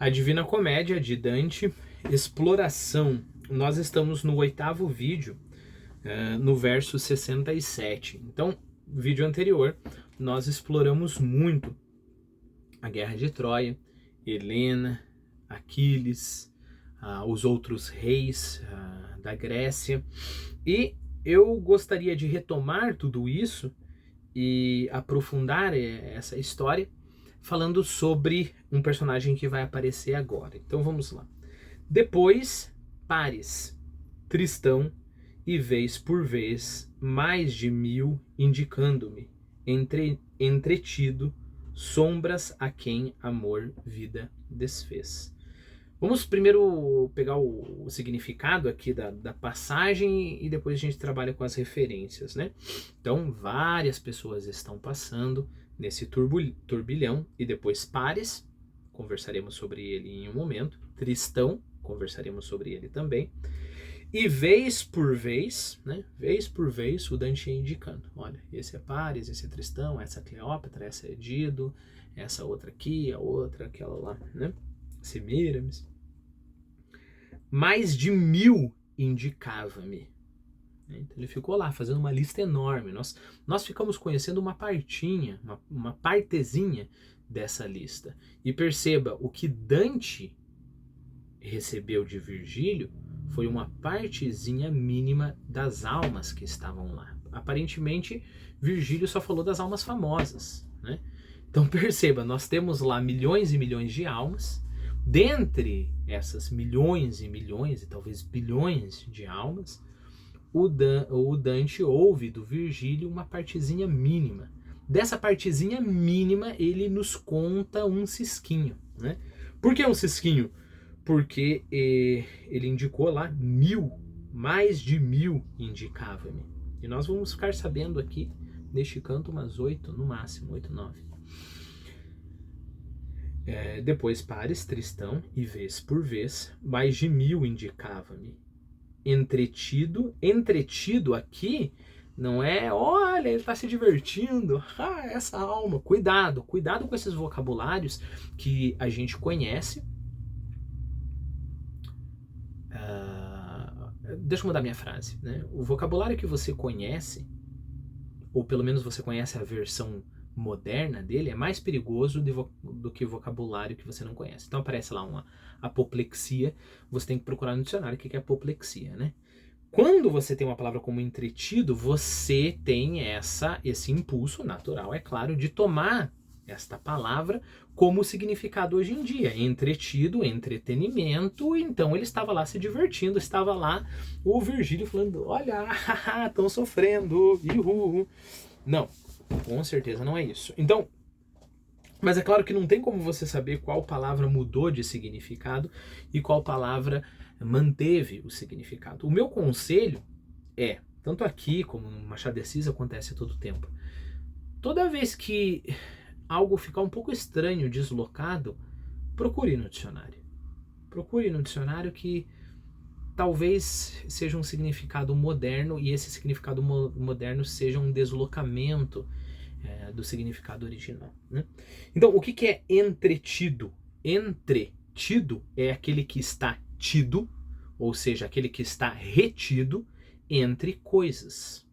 A Divina Comédia de Dante, Exploração. Nós estamos no 8º vídeo, no verso 67. Então, no vídeo anterior, nós exploramos muito a Guerra de Troia, Helena, Aquiles, os outros reis da Grécia. E eu gostaria de retomar tudo isso e aprofundar essa história falando sobre um personagem que vai aparecer agora. Então vamos lá. Depois, Paris, Tristão, e vez por vez, mais de 1000 indicando-me, entretido, sombras a quem amor vida desfez. Vamos primeiro pegar o significado aqui da passagem e depois a gente trabalha com as referências, né? Então, várias pessoas estão passando nesse turbilhão, e depois Paris, conversaremos sobre ele em um momento, Tristão, conversaremos sobre ele também, e vez por vez, né? Vez por vez, o Dante ia indicando, olha, esse é Paris, esse é Tristão, essa é Cleópatra, essa é Dido, essa outra aqui, a outra, aquela lá, né? Semíramis. Mais de 1000 indicava-me. Então ele ficou lá fazendo uma lista enorme. Nós ficamos conhecendo uma partinha, uma partezinha dessa lista. E perceba, o que Dante recebeu de Virgílio foi uma partezinha mínima das almas que estavam lá. Aparentemente, Virgílio só falou das almas famosas, né? Então perceba, nós temos lá milhões e milhões de almas. Dentre essas milhões e milhões e talvez bilhões de almas, o Dante ouve do Virgílio uma partezinha mínima. Dessa partezinha mínima ele nos conta um cisquinho, né? Por que um cisquinho? Porque ele indicou lá 1000, mais de 1000 indicava-me. E nós vamos ficar sabendo aqui neste canto umas 8, no máximo 8, 9. Depois Paris, Tristão, e vez por vez, mais de 1000 indicava-me. Entretido aqui não é, olha, ele está se divertindo, essa alma. Cuidado com esses vocabulários que a gente conhece. Deixa eu mudar minha frase, né? O vocabulário que você conhece, ou pelo menos você conhece a versão moderna dele, é mais perigoso do que o vocabulário que você não conhece. Então aparece lá uma apoplexia, você tem que procurar no dicionário o que é apoplexia, né? Quando você tem uma palavra como entretido, você tem esse impulso natural, é claro, de tomar esta palavra como significado hoje em dia. Entretido, entretenimento, então ele estava lá se divertindo, estava lá o Virgílio falando, olha, estão sofrendo, ihu. Não, com certeza não é isso. Então, mas é claro que não tem como você saber qual palavra mudou de significado e qual palavra manteve o significado. O meu conselho é, tanto aqui como no Machado de Assis acontece a todo tempo, toda vez que algo ficar um pouco estranho, deslocado, procure no dicionário. Procure no dicionário que talvez seja um significado moderno e esse significado moderno seja um deslocamento do significado original, né? Então, o que é entretido? Entretido é aquele que está tido, ou seja, aquele que está retido entre coisas.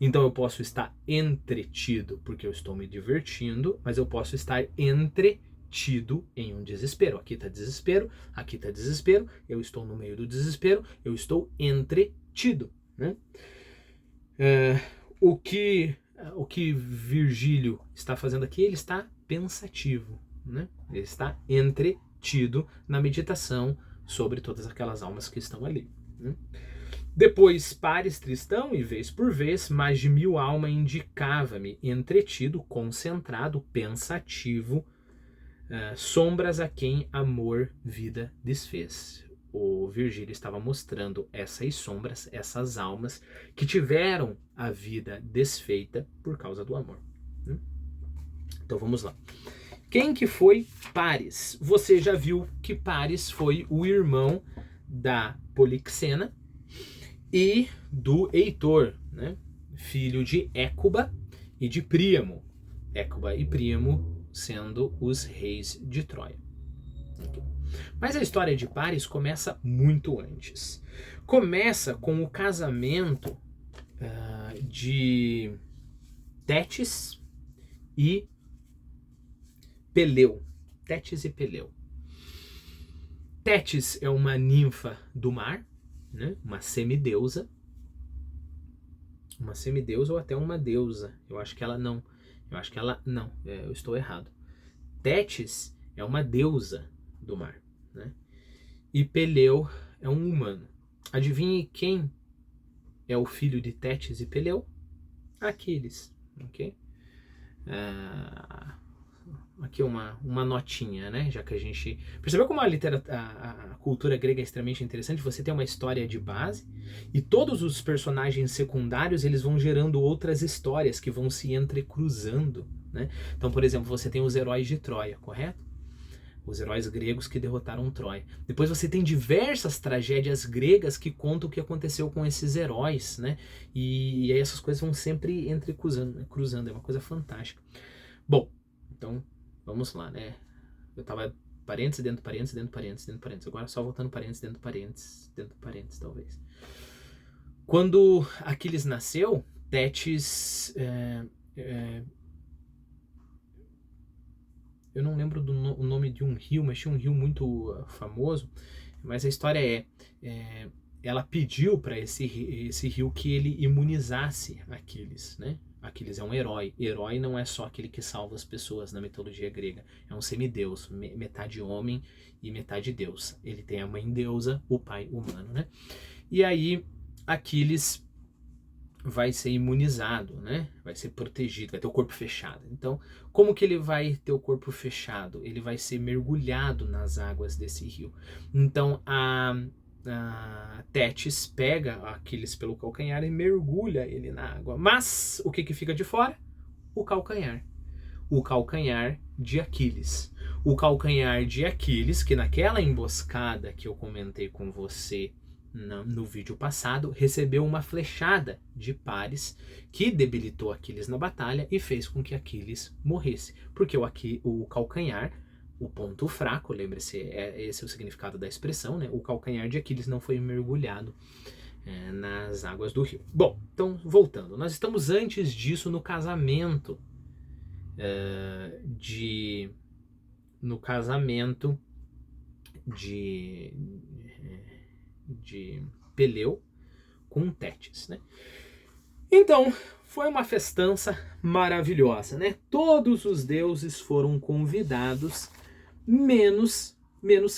Então eu posso estar entretido porque eu estou me divertindo, mas eu posso estar entretido em um desespero. Aqui está desespero, eu estou no meio do desespero, eu estou entretido, né? O que Virgílio está fazendo aqui, ele está pensativo, né? Ele está entretido na meditação sobre todas aquelas almas que estão ali, né? Depois, Paris, Tristão, e vez por vez, mais de 1000 almas indicava-me, entretido, concentrado, pensativo, sombras a quem amor, vida desfez. O Virgílio estava mostrando essas sombras, essas almas que tiveram a vida desfeita por causa do amor. Então vamos lá. Quem que foi Paris? Você já viu que Paris foi o irmão da Polixena e do Heitor, né? Filho de Écuba e de Príamo. Écuba e Príamo sendo os reis de Troia. Mas a história de Paris começa muito antes. Começa com o casamento de Tétis e Peleu. Tétis e Peleu. Tétis é uma ninfa do mar, né? Uma semideusa. Uma semideusa ou até uma deusa. Eu acho que ela não. Eu estou errado. Tétis é uma deusa do mar, né? E Peleu é um humano. Adivinhe quem é o filho de Tétis e Peleu? Aquiles, ok? Aqui uma notinha, né? Já que a gente percebeu como a cultura grega é extremamente interessante. Você tem uma história de base e todos os personagens secundários eles vão gerando outras histórias que vão se entrecruzando, né? Então, por exemplo, você tem os heróis de Troia, correto? Os heróis gregos que derrotaram Troia. Depois você tem diversas tragédias gregas que contam o que aconteceu com esses heróis, né? E aí essas coisas vão sempre cruzando, é uma coisa fantástica. Bom, então vamos lá, né? Eu tava parênteses dentro do parênteses, dentro do parênteses, dentro do parênteses. Agora só voltando parênteses, dentro do parênteses, dentro do parênteses, talvez. Quando Aquiles nasceu, Tétis... eu não lembro o nome de um rio, mas tinha um rio muito famoso. Mas a história ela pediu para esse rio que ele imunizasse Aquiles, né? Aquiles é um herói. Herói não é só aquele que salva as pessoas na mitologia grega. É um semideus, metade homem e metade deus. Ele tem a mãe deusa, o pai humano, né? E aí Aquiles vai ser imunizado, né? Vai ser protegido, vai ter o corpo fechado. Então, como que ele vai ter o corpo fechado? Ele vai ser mergulhado nas águas desse rio. Então, a Tétis pega Aquiles pelo calcanhar e mergulha ele na água. Mas, o que fica de fora? O calcanhar. O calcanhar de Aquiles. O calcanhar de Aquiles, que naquela emboscada que eu comentei com você no vídeo passado, recebeu uma flechada de Paris que debilitou Aquiles na batalha e fez com que Aquiles morresse. Porque o calcanhar, o ponto fraco, lembre-se, esse é o significado da expressão, né? O calcanhar de Aquiles não foi mergulhado nas águas do rio. Bom, então voltando, nós estamos antes disso no casamento de Peleu com Tétis, né? Então, foi uma festança maravilhosa, né? Todos os deuses foram convidados, menos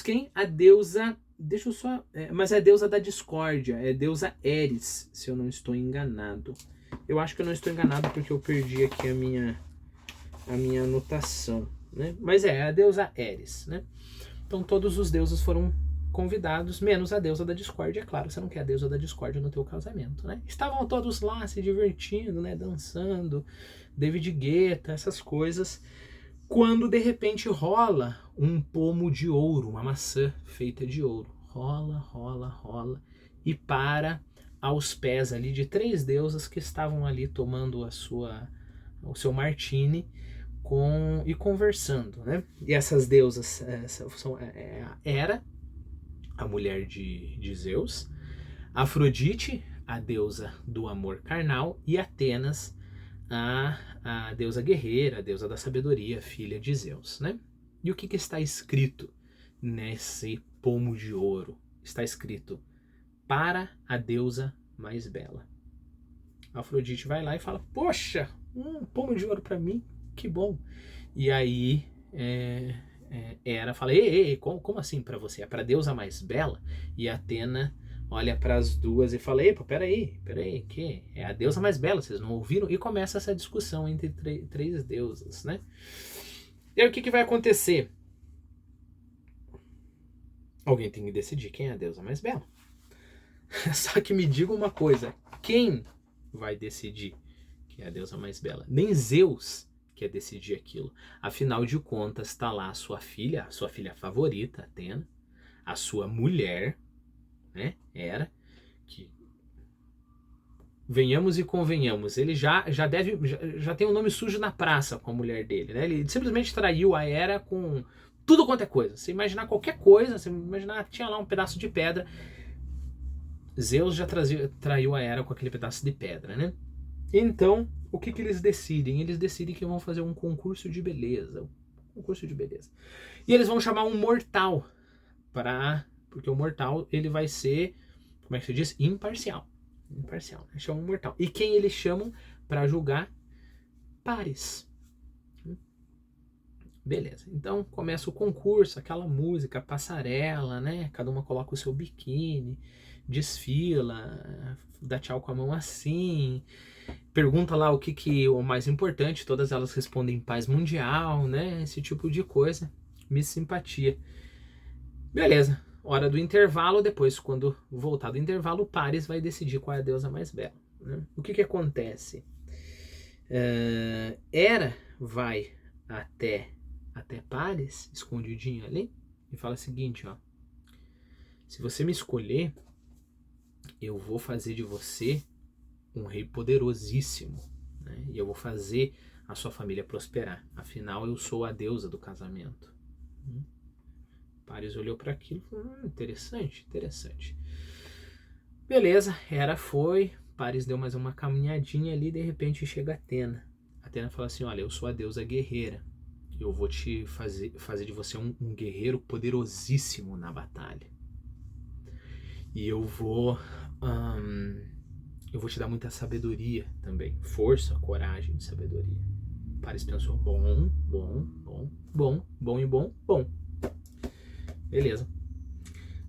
quem? A deusa, deixa eu só, mas é a deusa da discórdia, é a deusa Eris, se eu não estou enganado. Eu acho que eu não estou enganado porque eu perdi aqui a minha anotação, né? Mas é a deusa Eris, né? Então todos os deuses foram convidados, menos a deusa da discórdia, é claro, você não quer a deusa da discórdia no teu casamento, né? Estavam todos lá se divertindo, né, dançando, David Guetta, essas coisas, quando de repente rola um pomo de ouro, uma maçã feita de ouro, rola, e para aos pés ali de 3 deusas que estavam ali tomando o seu martini e conversando, né? E essas deusas são Hera, a mulher de Zeus, Afrodite, a deusa do amor carnal, e Atenas, a deusa guerreira, a deusa da sabedoria, filha de Zeus, né? E o que está escrito nesse pomo de ouro? Está escrito: para a deusa mais bela. Afrodite vai lá e fala: poxa, um pomo de ouro para mim, que bom. E aí Hera fala: ei, como assim para você? É para a deusa mais bela? E Atena olha para as duas e fala: epa, peraí, que é a deusa mais bela, vocês não ouviram? E começa essa discussão entre três deusas, né? E aí o que vai acontecer? Alguém tem que decidir quem é a deusa mais bela. Só que me diga uma coisa: quem vai decidir quem é a deusa mais bela? Nem Zeus quer decidir aquilo. Afinal de contas, está lá a sua filha favorita, Atena, a sua mulher, né, Hera, que, venhamos e convenhamos, ele já tem um nome sujo na praça com a mulher dele, né? Ele simplesmente traiu a Hera com tudo quanto é coisa. Você imaginar qualquer coisa, você imaginar, tinha lá um pedaço de pedra, Zeus já traiu a Hera com aquele pedaço de pedra, né? Então, o que eles decidem? Eles decidem que vão fazer um concurso de beleza. Um concurso de beleza. E eles vão chamar um mortal porque o mortal, ele vai ser, como é que se diz? Imparcial. Imparcial, né? Chamam um mortal. E quem eles chamam para julgar? Pares. Beleza. Então começa o concurso, aquela música, passarela, né? Cada uma coloca o seu biquíni, desfila, dá tchau com a mão assim, pergunta lá o que o mais importante, todas elas respondem paz mundial, né? Esse tipo de coisa. Miss Simpatia. Beleza. Hora do intervalo, depois, quando voltar do intervalo, o Paris vai decidir qual é a deusa mais bela. Né? O que acontece? Hera vai até Paris, escondidinho ali, e fala o seguinte, ó. Se você me escolher, eu vou fazer de você um rei poderosíssimo, né? E eu vou fazer a sua família prosperar. Afinal, eu sou a deusa do casamento. Paris olhou para aquilo e falou, interessante, interessante. Beleza, Hera foi, Paris deu mais uma caminhadinha ali, de repente chega Atena. Atena fala assim, olha, eu sou a deusa guerreira. Eu vou te fazer de você um guerreiro poderosíssimo na batalha. E eu vou te dar muita sabedoria também. Força, coragem e sabedoria. Paris pensou, bom. Beleza.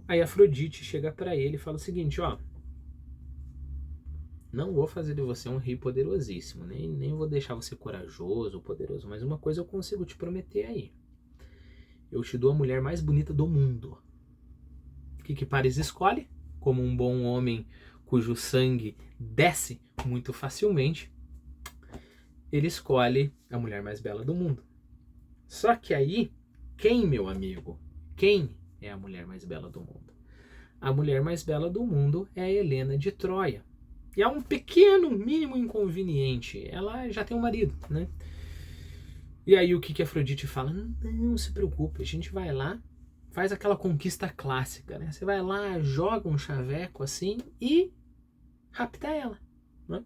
Aí Afrodite chega pra ele e fala o seguinte, ó. Não vou fazer de você um rei poderosíssimo, nem vou deixar você corajoso ou poderoso, mas uma coisa eu consigo te prometer aí. Eu te dou a mulher mais bonita do mundo. O que Paris escolhe? Como um bom homem cujo sangue desce muito facilmente, ele escolhe a mulher mais bela do mundo. Só que aí, quem, meu amigo? Quem é a mulher mais bela do mundo? A mulher mais bela do mundo é a Helena de Troia. E há um pequeno, mínimo inconveniente. Ela já tem um marido, né? E aí o que Afrodite fala? Não se preocupe, a gente vai lá, faz aquela conquista clássica, né? Você vai lá, joga um chaveco assim e rapta ela, né?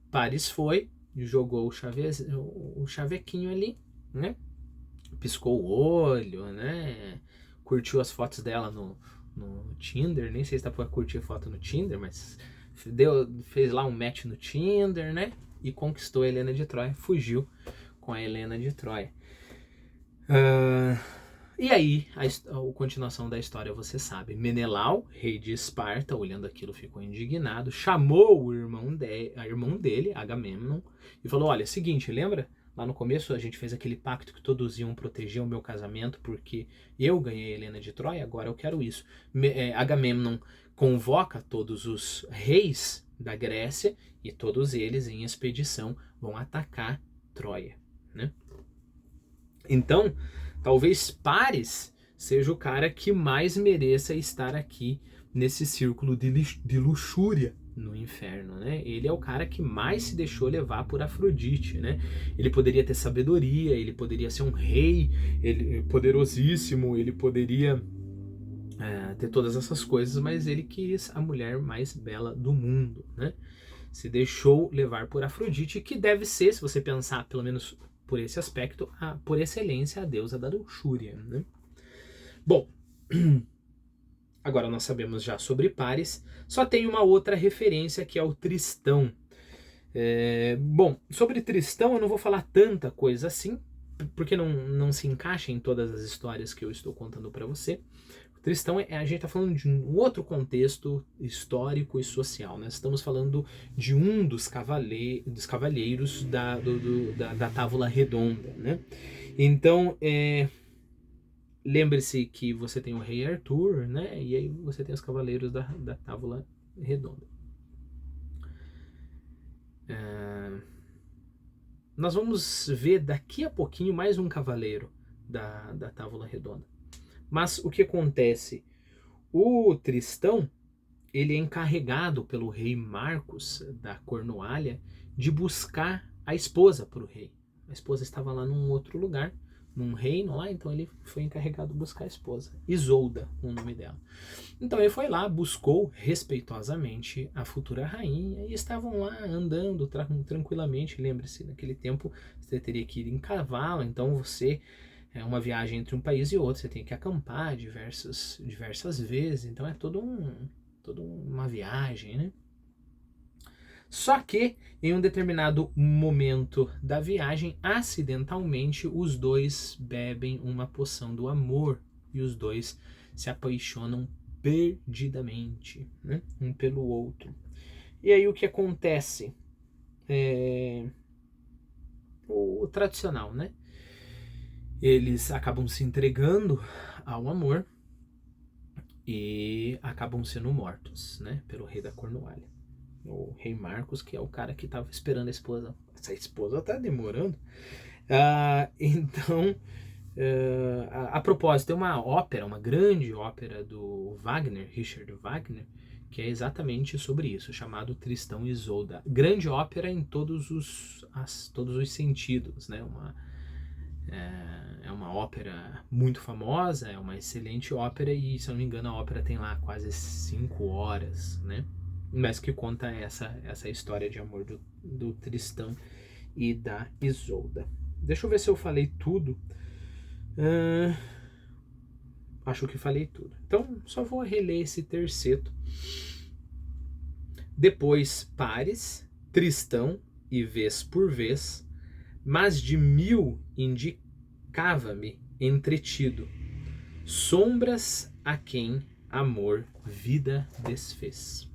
Paris foi, jogou o chavequinho ali, né? Piscou o olho, né? Curtiu as fotos dela no Tinder, nem sei se dá pra curtir foto no Tinder, mas fez lá um match no Tinder, né? E conquistou a Helena de Troia, fugiu com a Helena de Troia. E aí, a continuação da história você sabe. Menelau, rei de Esparta, olhando aquilo ficou indignado, chamou o irmão dele, Agamemnon, e falou, olha, seguinte, lembra? Lá no começo a gente fez aquele pacto que todos iam proteger o meu casamento porque eu ganhei a Helena de Troia, agora eu quero isso. Agamemnon convoca todos os reis da Grécia e todos eles em expedição vão atacar Troia, né? Então, talvez Paris seja o cara que mais mereça estar aqui nesse círculo de luxúria no inferno, né? Ele é o cara que mais se deixou levar por Afrodite, né? Ele poderia ter sabedoria, ele poderia ser um rei poderosíssimo, ele poderia ter todas essas coisas, mas ele quis a mulher mais bela do mundo, né? Se deixou levar por Afrodite, que deve ser, se você pensar pelo menos por esse aspecto, por excelência, a deusa da luxúria, né? Bom, agora nós sabemos já sobre Paris, só tem uma outra referência que é o Tristão. Bom, sobre Tristão eu não vou falar tanta coisa assim, porque não se encaixa em todas as histórias que eu estou contando para você. Tristão, a gente está falando de um outro contexto histórico e social. Nós estamos falando de um dos cavalheiros da Távola Redonda, né? Então, lembre-se que você tem o rei Arthur, né? E aí você tem os cavaleiros da Távola Redonda. Nós vamos ver daqui a pouquinho mais um cavaleiro da Távola Redonda. Mas o que acontece? O Tristão, ele é encarregado pelo rei Marcos da Cornualha de buscar a esposa para o rei. A esposa estava lá num outro lugar, num reino lá, então ele foi encarregado de buscar a esposa. Isolda, o nome dela. Então ele foi lá, buscou respeitosamente a futura rainha e estavam lá andando tranquilamente. Lembre-se, naquele tempo você teria que ir em cavalo, então você é uma viagem entre um país e outro, você tem que acampar diversas vezes, então é toda uma viagem, né? Só que, em um determinado momento da viagem, acidentalmente, os dois bebem uma poção do amor e os dois se apaixonam perdidamente, né? Um pelo outro. E aí o que acontece? O tradicional, né? Eles acabam se entregando ao amor e acabam sendo mortos, né? Pelo rei da Cornualha. O rei Marcos, que é o cara que estava esperando a esposa. Essa esposa tá demorando. Então, a propósito, tem uma ópera, uma grande ópera do Wagner, Richard Wagner, que é exatamente sobre isso, chamado Tristão e Isolda. Grande ópera em todos os sentidos, né? É uma ópera muito famosa, é uma excelente ópera e, se eu não me engano, a ópera tem lá quase 5 horas, né? Mas que conta essa história de amor do Tristão e da Isolda. Deixa eu ver se eu falei tudo. Acho que falei tudo. Então, só vou reler esse terceto. Depois, pares, Tristão, e vez por vez, mas de 1000 indicava-me entretido, sombras a quem amor vida desfez.